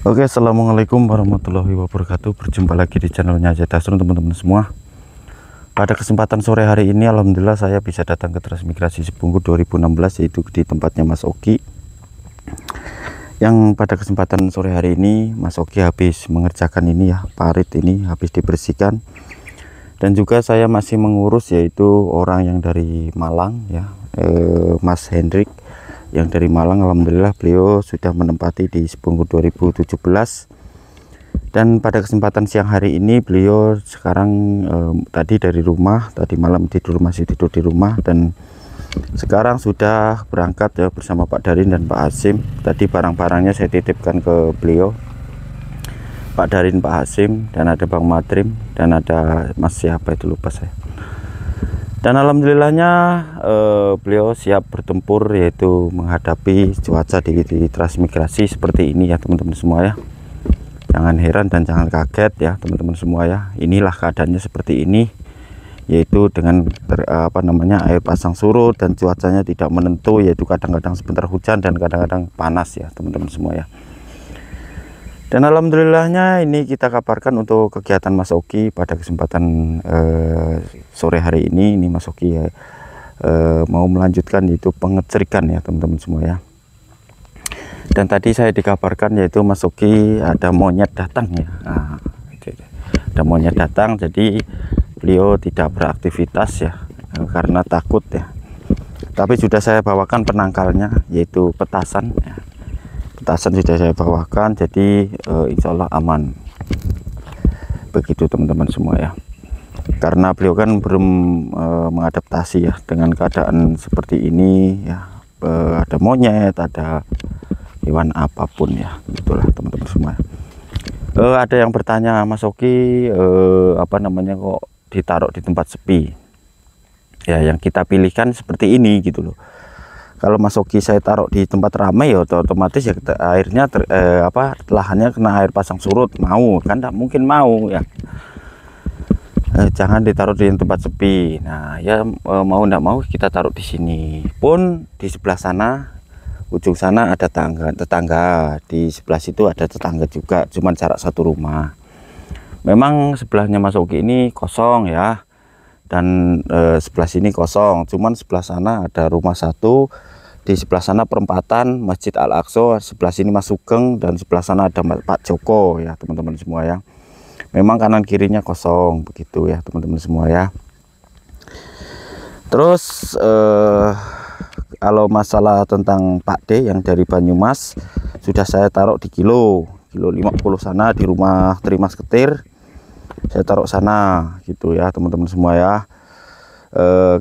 Oke, assalamualaikum warahmatullahi wabarakatuh. Berjumpa lagi di channelnya Zeta Asrun, teman-teman semua. Pada kesempatan sore hari ini, alhamdulillah saya bisa datang ke Transmigrasi Sebungkur 2016, yaitu di tempatnya Mas Oki. Yang pada kesempatan sore hari ini, Mas Oki habis mengerjakan ini ya, parit ini habis dibersihkan. Dan juga saya masih mengurus, yaitu orang yang dari Malang ya, Mas Hendrik yang dari Malang. Alhamdulillah beliau sudah menempati di Sebungkur 2017, dan pada kesempatan siang hari ini beliau sekarang tadi dari rumah, tadi malam masih tidur di rumah, dan sekarang sudah berangkat ya bersama Pak Darin dan Pak Hasim. Tadi barang-barangnya saya titipkan ke beliau, Pak Darin, Pak Hasim, dan ada Bang Matrim, dan ada Mas siapa itu lupa saya. Dan alhamdulillahnya beliau siap bertempur, yaitu menghadapi cuaca di transmigrasi seperti ini ya teman-teman semua ya. Jangan heran dan jangan kaget ya teman-teman semua ya. Inilah keadaannya seperti ini, yaitu dengan air pasang surut dan cuacanya tidak menentu, yaitu kadang-kadang sebentar hujan dan kadang-kadang panas ya teman-teman semua ya. Dan alhamdulillahnya ini kita kabarkan untuk kegiatan Mas Oki pada kesempatan sore hari ini. Ini Mas Oki mau melanjutkan yaitu pengecerikan ya teman-teman semua ya. Dan tadi saya dikabarkan yaitu Mas Oki ada monyet datang ya. Nah, ada monyet datang, jadi beliau tidak beraktivitas ya karena takut ya. Tapi sudah saya bawakan penangkalnya, yaitu petasan ya. Petasan sudah saya bawakan, jadi insya Allah aman. Begitu teman-teman semua ya. Karena beliau kan belum mengadaptasi ya dengan keadaan seperti ini ya. Ada monyet, ada hewan apapun ya, itulah teman-teman semua. Ada yang bertanya, Mas Oki kok ditaruh di tempat sepi ya. Yang kita pilihkan seperti ini gitu loh. Kalau Mas Oki saya taruh di tempat ramai ya otomatis ya airnya lahannya kena air pasang surut, mau kan? Tidak mungkin mau ya. Jangan ditaruh di tempat sepi. Nah ya, mau tidak mau kita taruh di sini. Pun di sebelah sana, ujung sana ada tetangga, di sebelah situ ada tetangga juga, cuman jarak satu rumah. Memang sebelahnya Mas Oki ini kosong ya, dan sebelah sini kosong, cuman sebelah sana ada rumah satu, di sebelah sana perempatan Masjid Al-Aqsa, sebelah sini Mas Sugeng, dan sebelah sana ada Pak Joko ya teman-teman semua ya. Memang kanan kirinya kosong begitu ya teman-teman semua ya. Terus kalau masalah tentang Pak D yang dari Banyumas, sudah saya taruh di kilo 50 sana di rumah Trimas Ketir, saya taruh sana gitu ya teman-teman semua ya.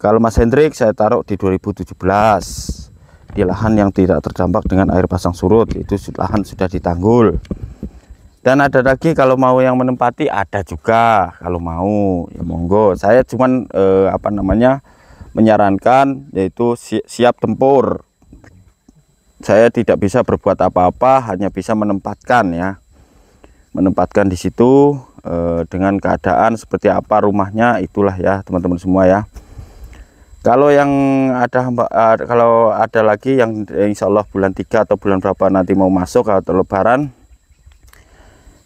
Kalau Mas Hendrik saya taruh di 2017 di lahan yang tidak terdampak dengan air pasang surut, itu lahan sudah ditanggul. Dan ada lagi kalau mau yang menempati ada juga, kalau mau ya monggo. Saya cuman menyarankan yaitu siap tempur. Saya tidak bisa berbuat apa-apa, hanya bisa menempatkan ya, menempatkan di situ dengan keadaan seperti apa rumahnya, itulah ya teman-teman semua ya. Kalau yang kalau ada lagi yang insya Allah bulan 3 atau bulan berapa nanti mau masuk atau lebaran,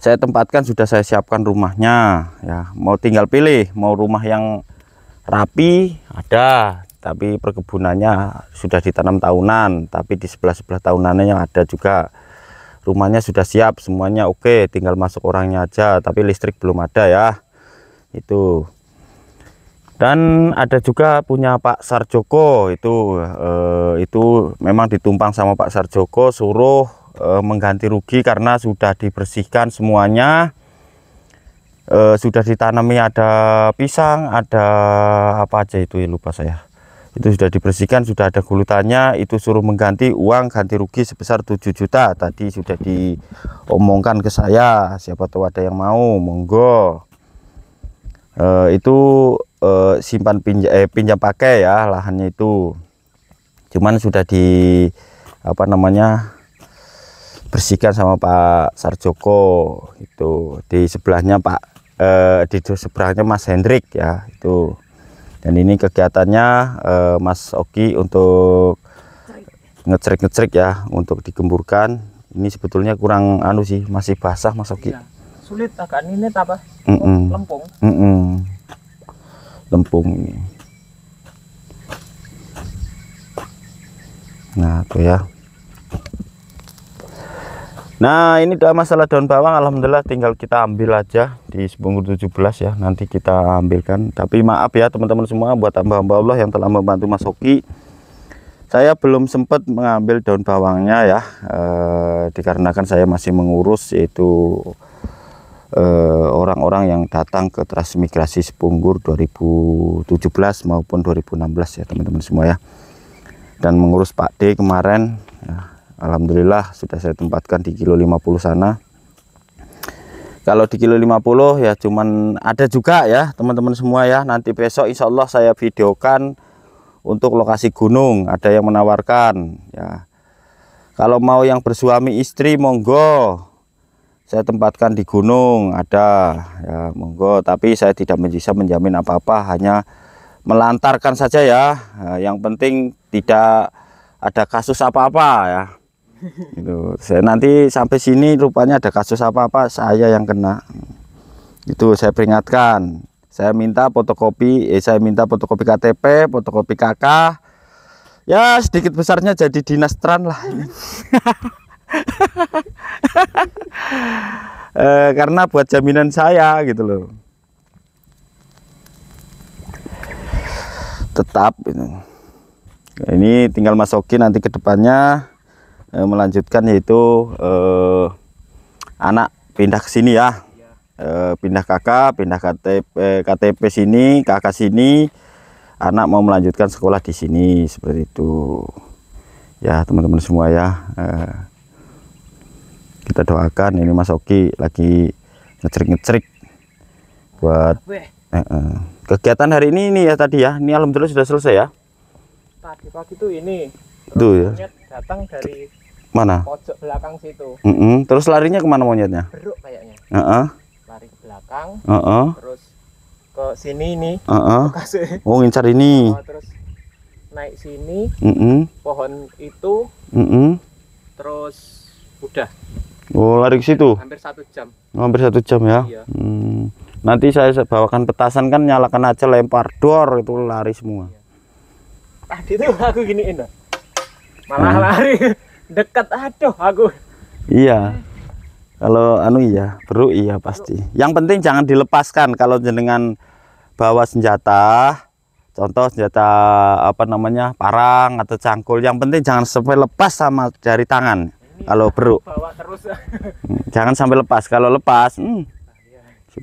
saya tempatkan, sudah saya siapkan rumahnya ya. Mau tinggal pilih, mau rumah yang rapi ada, tapi perkebunannya sudah ditanam tahunan, tapi di sebelah tahunannya yang ada juga. Rumahnya sudah siap semuanya, oke, tinggal masuk orangnya aja, tapi listrik belum ada ya itu. Dan ada juga punya Pak Sarjoko, itu memang ditumpang sama Pak Sarjoko, suruh mengganti rugi karena sudah dibersihkan semuanya, sudah ditanami, ada pisang, ada apa aja itu ya lupa saya. Itu sudah dibersihkan, sudah ada gulutannya, itu suruh mengganti uang ganti rugi sebesar 7 juta. Tadi sudah diomongkan ke saya, siapa tahu ada yang mau, monggo. Itu simpan pinjam pakai ya lahannya itu. Cuman sudah bersihkan sama Pak Sarjoko itu. Di sebelahnya di sebelahnya Mas Hendrik ya itu. Dan ini kegiatannya Mas Oki untuk ngecrik ya, untuk digemburkan Ini sebetulnya kurang anu sih, masih basah Mas Oki. Iya. Sulit agak ini apa? Lempung. Lempung ini. Nah, tuh ya. Nah, ini udah masalah daun bawang, alhamdulillah tinggal kita ambil aja di sebungkur 17 ya. Nanti kita ambilkan. Tapi maaf ya teman-teman semua, buat hamba-hamba Allah yang telah membantu Mas Oki. Saya belum sempat mengambil daun bawangnya ya, dikarenakan saya masih mengurus yaitu orang-orang yang datang ke transmigrasi Sepunggur 2017 maupun 2016 ya teman-teman semua ya. Dan mengurus Pak D kemarin ya. Alhamdulillah sudah saya tempatkan di kilo 50 sana. Kalau di kilo 50 ya cuman ada juga ya teman-teman semua ya. Nanti besok insya Allah saya videokan untuk lokasi gunung. Ada yang menawarkan ya. Kalau mau yang bersuami istri monggo. Saya tempatkan di gunung ada ya monggo. Tapi saya tidak bisa menjamin apa-apa. Hanya melantarkan saja ya. Nah, yang penting tidak ada kasus apa-apa ya. Itu saya nanti sampai sini rupanya ada kasus apa-apa saya yang kena, itu saya peringatkan. Saya minta fotokopi KTP, fotokopi KK ya, sedikit besarnya jadi dinas tran lah ini. Karena buat jaminan saya gitu loh. Tetap ini tinggal Mas Oki nanti ke depannya melanjutkan yaitu anak pindah ke sini ya, pindah kakak, pindah KTP sini, kakak sini, anak mau melanjutkan sekolah di sini seperti itu ya teman-teman semua ya. Kita doakan ini Mas Oki lagi ngecrik buat kegiatan hari ini ya tadi ya. Ini alhamdulillah sudah selesai ya. Tadi pagi tuh ini tuh ya, datang dari mana? Pojok belakang situ. Terus larinya kemana monyetnya? Beruk kayaknya. Lari ke belakang. Terus ke sini nih. Oh, ngincar ini. Terus naik sini. Pohon itu. Terus udah. Oh, lari ke situ. Hampir 1 jam. Hampir 1 jam ya. Iya. Nanti saya bawakan petasan kan, nyalakan aja, lempar dor itu lari semua. Iya. Tadi tuh aku giniin dah. Malah lari dekat, aduh aku. Iya. Kalau anu iya, bro iya pasti. Yang penting jangan dilepaskan kalau jenengan bawa senjata. Contoh senjata apa namanya? Parang atau cangkul. Yang penting jangan sampai lepas sama dari tangan. Ini kalau bro. Bawa terus. Jangan sampai lepas. Kalau lepas,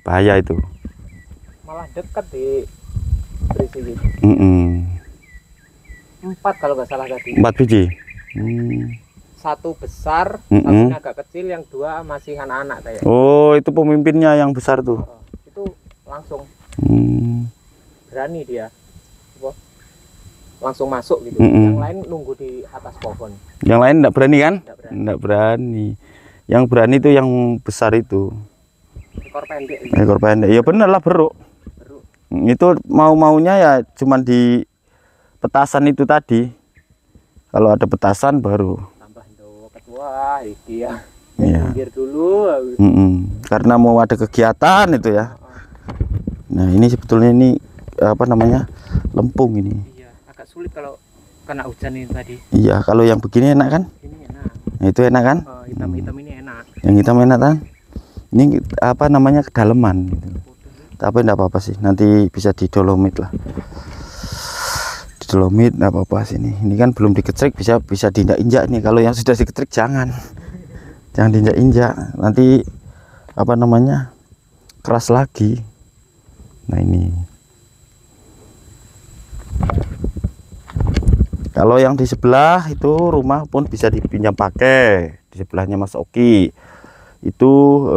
bahaya itu. Malah dekat di berisi gitu. 4 kalau nggak salah tadi. 4 biji. 1 besar, 1 agak kecil, yang 2 masih anak-anak kayak. Oh, itu pemimpinnya yang besar tuh. Itu langsung berani dia. Langsung masuk gitu. Yang lain nunggu di atas pohon. Yang lain enggak berani kan? Enggak berani. Yang berani itu yang besar itu. Ekor pendek. Ekor pendek. Ya bener lah, bro. Itu mau-maunya ya cuman di petasan itu tadi. Kalau ada petasan baru tambah ketua iki ya. Iya. Dulu. Karena mau ada kegiatan itu ya. Nah, ini sebetulnya ini apa namanya? Lempung ini. Iya, agak sulit kalau kena hujan ini tadi. Iya, kalau yang begini enak kan? Ini enak. Nah, itu enak kan? Hitam-hitam ini enak. Yang hitam enak kan? Ini apa namanya, kedalaman gitu. Tapi enggak apa-apa sih, nanti bisa didolomit lah. Didolomit enggak apa-apa sini. Ini kan belum dikecek, bisa diinjak-injak nih. Kalau yang sudah dikecek jangan diinjak-injak. Nanti apa namanya? Keras lagi. Nah, ini. Kalau yang di sebelah itu rumah pun bisa dipinjam pakai. Di sebelahnya Mas Oki. Itu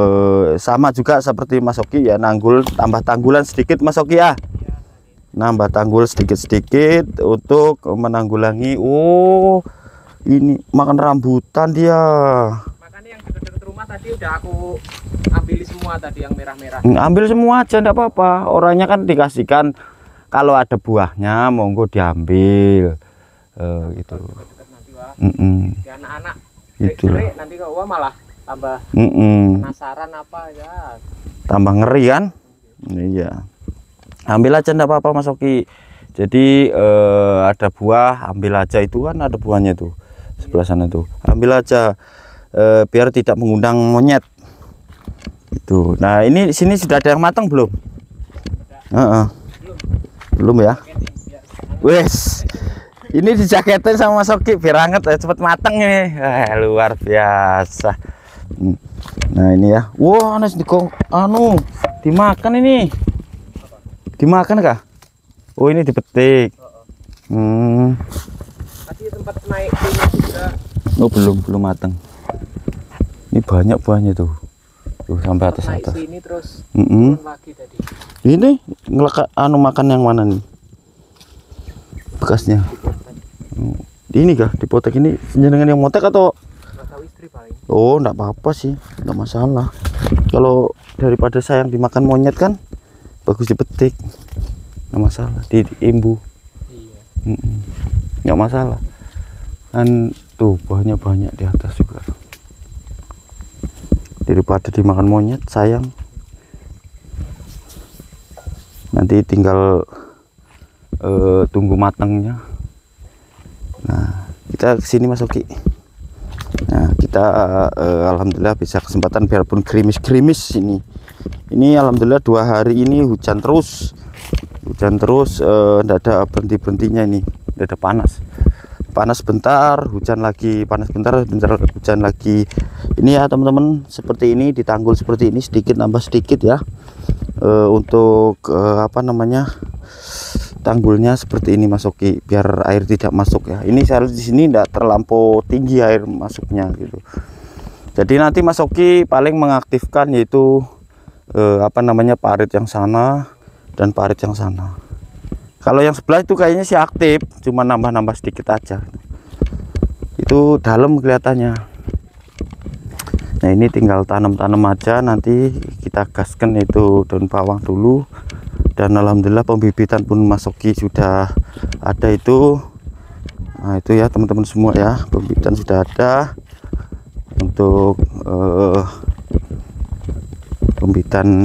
sama juga seperti Mas Oki ya, nanggul tambah tanggulan sedikit Mas Oki ya. Nambah tanggul sedikit-sedikit untuk menanggulangi. Oh, ini makan rambutan dia. Makanya yang dekat-dekat rumah tadi udah aku ambil semua tadi yang merah-merah. Ambil semua aja enggak apa-apa. Orangnya kan dikasihkan kalau ada buahnya monggo diambil. Gitu. Nanti, anak-anak Itulah. Nanti kok malah tambah penasaran apa ya. Tambah ngeri kan? Iya. Ambil aja enggak apa-apa Mas Oki. Jadi ada buah, ambil aja, itu kan ada buahnya tuh. Sebelah sana tuh. Ambil aja biar tidak mengundang monyet. Itu. Nah, ini di sini sudah ada yang matang belum? Belum ya? Wes. Ini dijaketin sama Mas Oki biar anget cepet mateng ini. Luar biasa. Nah, ini ya. Wah, dimakan ini. Dimakan kah? Oh, ini dipetik. Tadi tempat naik juga. Oh, belum matang. Ini banyak buahnya tuh. Tuh sampai atas. Sini terus turun lagi tadi. Ini makan yang mana nih? Bekasnya. Ini kah dipotek ini jenengan yang motek atau? Nggak tahu, istri paling. Oh, enggak apa-apa sih, enggak masalah. Kalau daripada sayang dimakan monyet kan bagus dipetik. Enggak masalah, diimbu. Iya. Enggak masalah. Kan tuh buahnya banyak di atas juga. Daripada dimakan monyet sayang. Nanti tinggal tunggu matangnya. Nah, kita kesini Mas Oki. Nah, kita alhamdulillah bisa kesempatan biarpun gerimis-gerimis ini. Ini alhamdulillah 2 hari ini hujan terus. Enggak ada berhenti-berhentinya ini. Enggak ada panas. Panas bentar, hujan lagi, panas bentar, hujan lagi. Ini ya teman-teman, seperti ini ditanggul seperti ini, sedikit nambah sedikit ya. Untuk tanggulnya seperti ini Mas Oki, biar air tidak masuk ya. Ini saya di sini tidak terlampau tinggi air masuknya gitu. Jadi nanti Mas Oki paling mengaktifkan yaitu parit yang sana dan parit yang sana. Kalau yang sebelah itu kayaknya sih aktif, cuma nambah-nambah sedikit aja. Itu dalam kelihatannya. Nah, ini tinggal tanam-tanam aja, nanti kita gaskan itu daun bawang dulu. Dan alhamdulillah pembibitan pun Mas Oki sudah ada itu. Nah, itu ya teman-teman semua ya, pembibitan sudah ada. Untuk pembibitan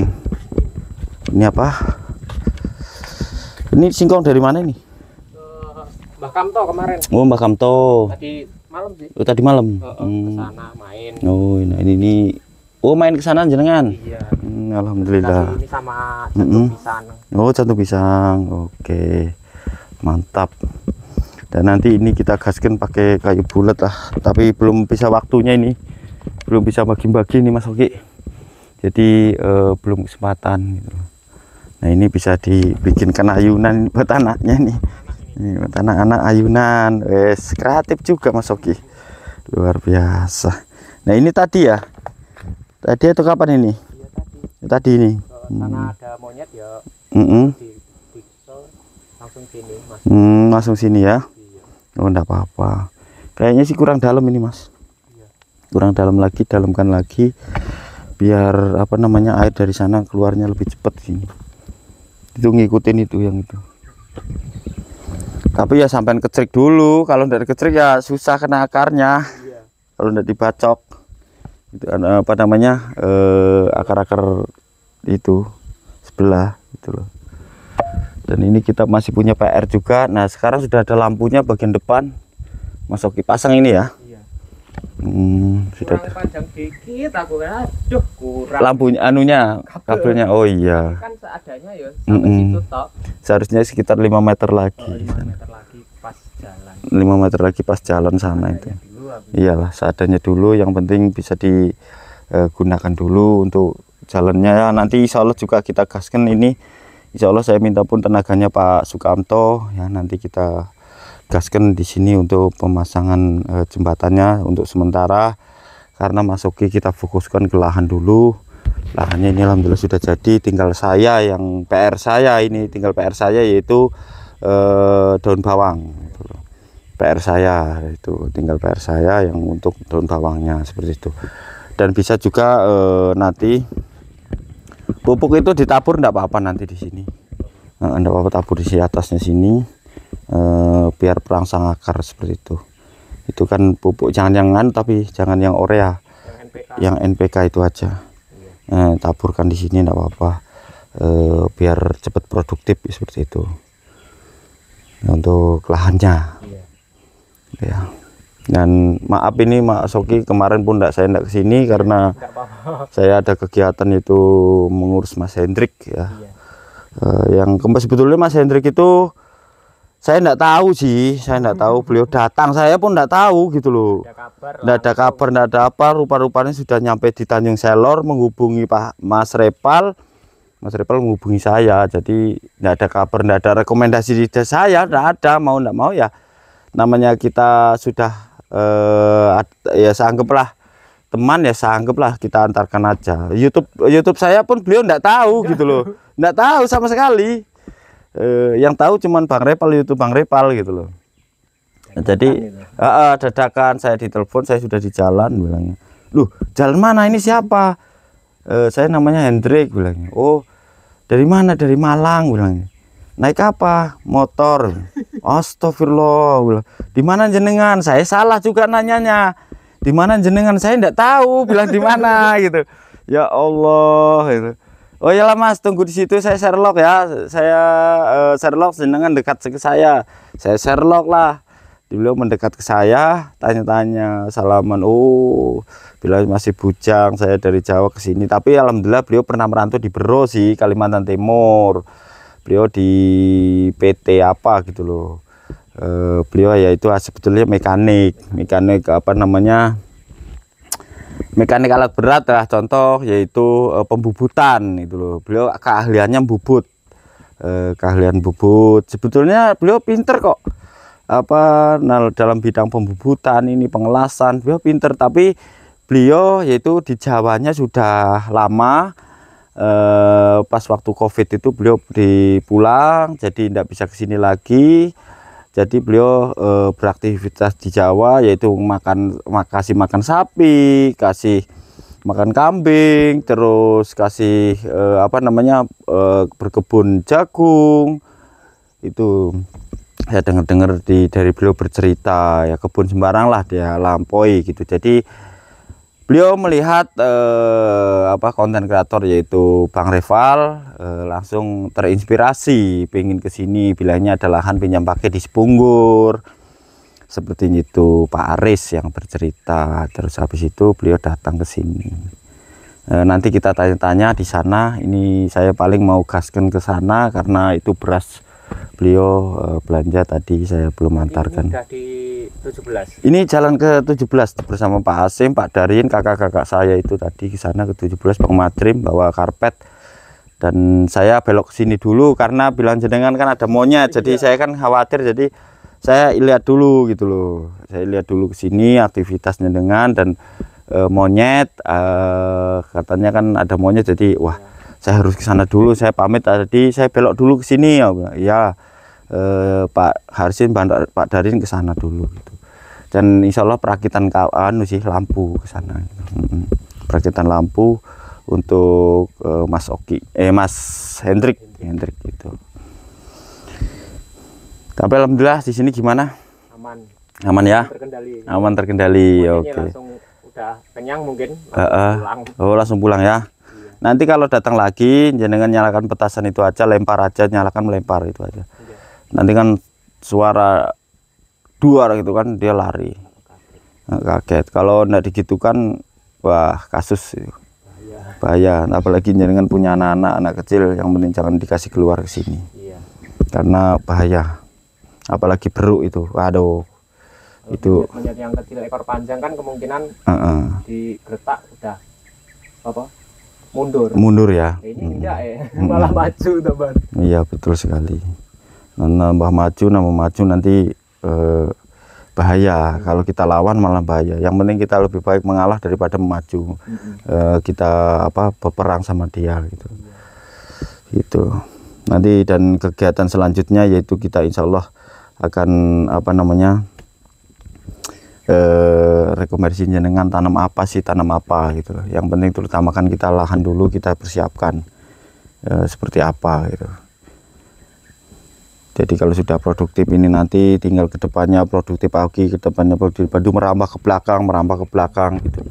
ini apa? Ini singkong dari mana ini? Mbak Kamto kemarin. Oh, Mbak Kamto. Tadi malam sih. Oh, tadi malam. Kesana main. Oh, nah ini. Oh, main ke sana jenengan? Iya. Alhamdulillah. Ini sama jantung pisang. Oh, jantung pisang. Oke. Mantap. Dan nanti ini kita gaskan pakai kayu bulat lah. Tapi belum bisa waktunya ini. Belum bisa bagi-bagi nih Mas Oki. Jadi belum kesempatan gitu. Nah, ini bisa dibikinkan ayunan buat anaknya nih. Ini buat anak-anak ayunan. Wes, kreatif juga Mas Oki. Luar biasa. Nah, ini tadi ya. Tadi atau kapan ini? Iya, tadi. Tadi ini. Sana ada monyet ya. Langsung sini, Mas. Langsung sini ya. Iya. Oh, enggak apa-apa. Kayaknya sih kurang dalam ini, Mas. Iya. Kurang dalam lagi, dalamkan lagi biar air dari sana keluarnya lebih cepat sini. Itu ngikutin itu yang itu. Tapi ya sampai kecrik dulu. Kalau enggak kecrik ya susah kena akarnya. Iya. Kalau enggak dibacok. Itu akar-akar itu sebelah gitu loh. Dan ini kita masih punya PR juga. Nah, sekarang sudah ada lampunya bagian depan. Mas Oki pasang ini ya. Iya. Sudah kurang panjang dikit aku kan. Aduh, kurang. Lampunya kabelnya. Oh iya. Kan seadanya ya sampai situ tok. Seharusnya sekitar 5 meter lagi. 5 meter lagi pas jalan. 5 meter lagi pas jalan sana itu. Iyalah, seadanya dulu, yang penting bisa digunakan dulu untuk jalannya. Nanti insya Allah juga kita gaskan ini. Insya Allah saya minta pun tenaganya Pak Sukamto ya, nanti kita gaskan di sini untuk pemasangan jembatannya untuk sementara, karena Mas Oki kita fokuskan ke lahan dulu. Lahannya ini alhamdulillah sudah jadi, tinggal saya yang PR saya ini, tinggal PR saya yaitu daun bawang. PR saya itu tinggal PR saya yang untuk daun bawangnya seperti itu. Dan bisa juga nanti pupuk itu ditabur enggak apa-apa nanti di sini. Enggak apa-apa tabur di atasnya sini biar perangsang akar seperti itu. Itu kan pupuk jangan yang tapi jangan yang urea, yang NPK itu aja. Taburkan di sini enggak apa-apa, biar cepat produktif seperti itu. Untuk lahannya. Ya. Dan maaf ini Mak Soki kemarin pun saya enggak kesini karena saya ada kegiatan itu mengurus Mas Hendrik ya. Yang sebetulnya Mas Hendrik itu saya enggak tahu sih, saya enggak tahu beliau datang, saya pun enggak tahu gitu loh. Enggak ada kabar, enggak ada apa, rupa-rupanya sudah nyampe di Tanjung Selor, menghubungi Pak Mas Repal. Mas Repal menghubungi saya, jadi enggak ada kabar, enggak ada rekomendasi di saya, enggak ada, mau enggak mau ya. Namanya kita sudah ya seanggaplah teman ya, seanggaplah kita antarkan aja. YouTube saya pun beliau enggak tahu gitu loh. Enggak tahu sama sekali. Yang tahu cuman Bang Repal, YouTube Bang Repal gitu loh. Nah, jadi dadakan saya ditelepon, saya sudah di jalan bilangnya. Loh, jalan mana ini siapa? Saya namanya Hendrik bilangnya. Oh, dari mana? Dari Malang bilangnya. Naik apa? Motor. Astagfirullah. Di mana jenengan? Saya salah juga nanyanya. Di mana jenengan? Saya enggak tahu bilang di mana gitu. Ya Allah gitu. Oh iyalah Mas, tunggu di situ, saya Sherlock ya. Saya Sherlock, jenengan dekat ke saya. Saya Sherlock lah. Beliau mendekat ke saya, tanya-tanya, salaman. Oh, bila masih bujang, saya dari Jawa ke sini. Tapi alhamdulillah beliau pernah merantau di Bero sih, Kalimantan Timur. Beliau di PT apa gitu loh. Beliau ya itu sebetulnya mekanik apa namanya, mekanik alat berat lah, contoh yaitu pembubutan itu loh. Beliau keahliannya bubut, keahlian bubut. Sebetulnya beliau pinter kok, apa dalam bidang pembubutan ini, pengelasan beliau pinter. Tapi beliau yaitu di Jawanya sudah lama. Pas waktu COVID itu beliau pulang, jadi tidak bisa kesini lagi. Jadi beliau beraktivitas di Jawa, yaitu kasih makan sapi, kasih makan kambing, terus kasih apa namanya, berkebun jagung. Itu saya dengar-dengar dari beliau bercerita ya, kebun sembarang lah dia lampaui gitu. Jadi beliau melihat apa konten kreator yaitu Bang Reval, langsung terinspirasi pengen ke sini, bilangnya ada lahan pinjam pakai di Sepunggur. Seperti itu Pak Aris yang bercerita. Terus habis itu beliau datang ke sini. Nanti kita tanya-tanya di sana. Ini saya paling mau gaskan ke sana karena itu beras beliau belanja tadi saya belum antarkan. Ini sudah di 17. Ini jalan ke 17 bersama Pak Hasim, Pak Darin, kakak-kakak saya itu tadi ke sana ke 17 Bang Madrim bawa karpet. Dan saya belok ke sini dulu karena bilang jenengan kan ada monyet. Jadi saya kan khawatir, jadi saya lihat dulu gitu loh. Saya lihat dulu ke sini aktivitasnya dengan dan monyet, katanya kan ada monyet, jadi wah saya harus ke sana dulu. Saya pamit tadi, saya belok dulu ke sini ya. Pak Harsin, Pak Darin ke sana dulu gitu. Dan insya Allah perakitan sih lampu ke sana. Perakitan lampu untuk Mas Hendrik gitu. Tapi alhamdulillah di sini gimana? Aman ya? Terkendali. Aman terkendali. Oke. Langsung udah kenyang mungkin. Pulang. Oh, langsung pulang ya. Iya. Nanti kalau datang lagi jenengan nyalakan petasan itu aja, lempar aja, nyalakan melempar itu aja. Iya. Nanti kan suara duar gitu kan dia lari. Kaget. Kalau enggak digitukan wah kasus bahaya. Apalagi jenengan punya anak kecil, yang penting jangan dikasih keluar ke sini. Iya. Karena bahaya. Apalagi beruk itu. Waduh. Itu monyet yang kecil ekor panjang kan kemungkinan digeletak udah apa? Mundur ya. Ini enggak malah maju teman. Iya betul sekali. Nambah maju nanti bahaya. Kalau kita lawan malah bahaya. Yang penting kita lebih baik mengalah daripada maju. Kita berperang sama dia gitu. Gitu. Nanti dan kegiatan selanjutnya yaitu kita insya Allah akan rekomendasi jenengan tanam apa gitu. Yang penting terutama kan kita lahan dulu kita persiapkan seperti apa gitu. Jadi kalau sudah produktif ini nanti tinggal ke depannya produktif lagi, ke depannya produktif padu, merambah ke belakang gitu.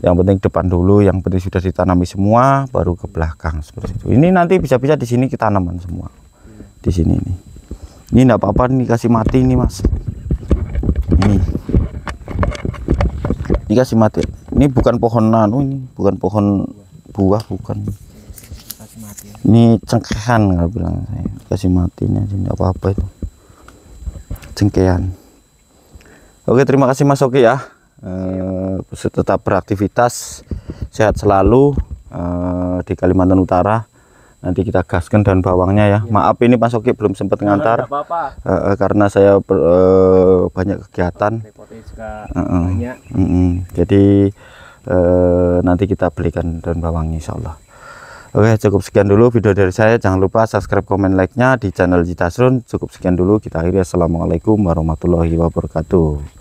Yang penting depan dulu, yang penting sudah ditanami semua baru ke belakang seperti itu. Ini nanti bisa-bisa di sini kita tanaman semua. Di sini nih. Ini enggak apa-apa nih, kasih mati nih, Mas. Ini kasih mati. Ini bukan pohon nano, ini bukan pohon buah, bukan. Ini cengkehan kalau bilang saya, kasih mati ini aja, enggak apa-apa itu, cengkehan. Oke, terima kasih Mas Oki ya. Tetap beraktivitas, sehat selalu di Kalimantan Utara. Nanti kita gaskan daun bawangnya ya. Maaf ini Mas Oki belum sempat ngantar karena saya banyak kegiatan. Jadi nanti kita belikan daun bawangnya insya Allah. Oke, cukup sekian dulu video dari saya. Jangan lupa subscribe, komen, like-nya di channel Citasrun. Cukup sekian dulu, kita akhiri. Assalamualaikum warahmatullahi wabarakatuh.